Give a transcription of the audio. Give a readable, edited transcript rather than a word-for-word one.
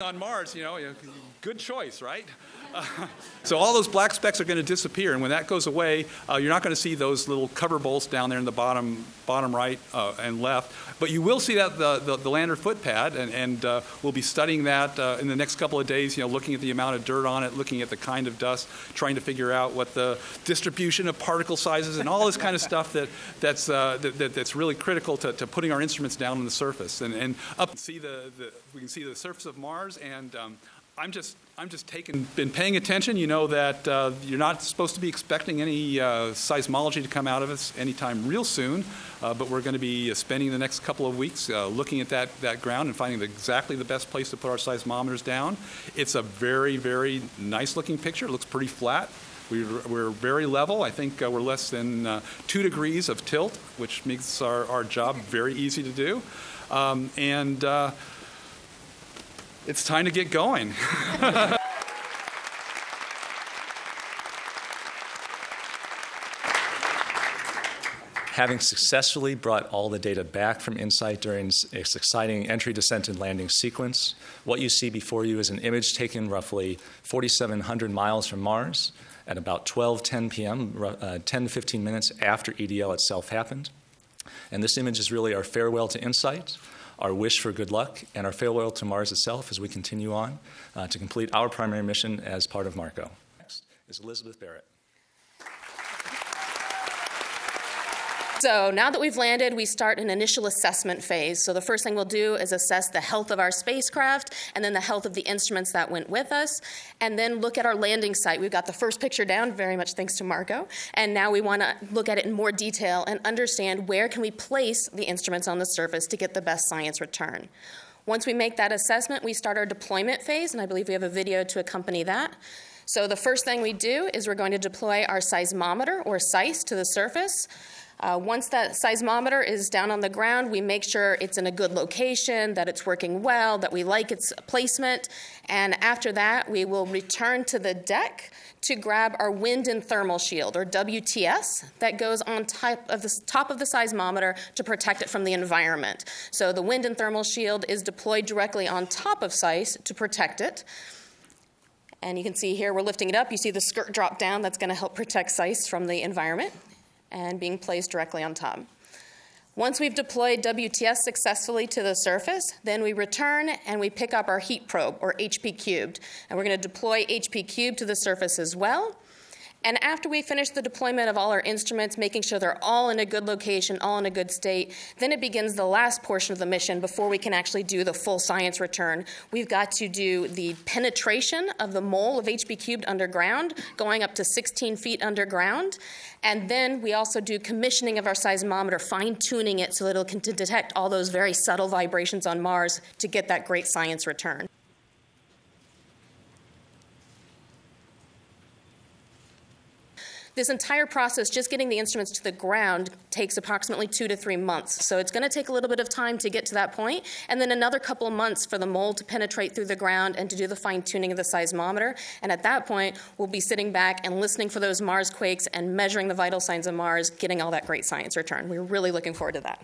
On Mars, good choice, right? So all those black specks are going to disappear, and when that goes away, you're not going to see those little cover bolts down there in the bottom right and left. But you will see that the lander foot pad, and we'll be studying that in the next couple of days. Looking at the amount of dirt on it, looking at the kind of dust, trying to figure out what the distribution of particle sizes and all this kind of stuff that's really critical to putting our instruments down on the surface and up. We can see the surface of Mars, and I'm just been paying attention. You know that you're not supposed to be expecting any seismology to come out of us anytime real soon, but we're going to be spending the next couple of weeks looking at that ground and finding exactly the best place to put our seismometers down. It's a very, very nice looking picture. It looks pretty flat. We're very level. I think we're less than 2 degrees of tilt, which makes our job very easy to do. It's time to get going. Having successfully brought all the data back from InSight during its exciting entry, descent, and landing sequence, what you see before you is an image taken roughly 4,700 miles from Mars at about 12:10 p.m., 10 to 15 minutes after EDL itself happened. And this image is really our farewell to InSight, our wish for good luck, and our farewell to Mars itself as we continue on to complete our primary mission as part of MARCO. Next is Elizabeth Barrett. So now that we've landed, we start an initial assessment phase. So the first thing we'll do is assess the health of our spacecraft and then the health of the instruments that went with us, and then look at our landing site. We've got the first picture down, very much thanks to Marco, and now we want to look at it in more detail and understand where can we place the instruments on the surface to get the best science return. Once we make that assessment, we start our deployment phase, and I believe we have a video to accompany that. So the first thing we do is we're going to deploy our seismometer, or SEIS, to the surface. Once that seismometer is down on the ground, we make sure it's in a good location, that it's working well, that we like its placement. And after that, we will return to the deck to grab our wind and thermal shield, or WTS, that goes on top of the seismometer to protect it from the environment. So the wind and thermal shield is deployed directly on top of SEIS to protect it. And you can see here we're lifting it up. You see the skirt drop down. That's going to help protect SEIS from the environment and being placed directly on top. Once we've deployed WTS successfully to the surface, then we return and we pick up our heat probe, or HP cubed. And we're going to deploy HP cubed to the surface as well. And after we finish the deployment of all our instruments, making sure they're all in a good location, all in a good state, then it begins the last portion of the mission before we can actually do the full science return. We've got to do the penetration of the mole of HP cubed underground, going up to 16 feet underground. And then we also do commissioning of our seismometer, fine-tuning it so that it can detect all those very subtle vibrations on Mars to get that great science return. This entire process, just getting the instruments to the ground, takes approximately 2 to 3 months. So it's going to take a little bit of time to get to that point, and then another couple of months for the mole to penetrate through the ground and to do the fine-tuning of the seismometer. And at that point, we'll be sitting back and listening for those Mars quakes and measuring the vital signs of Mars, getting all that great science return. We're really looking forward to that.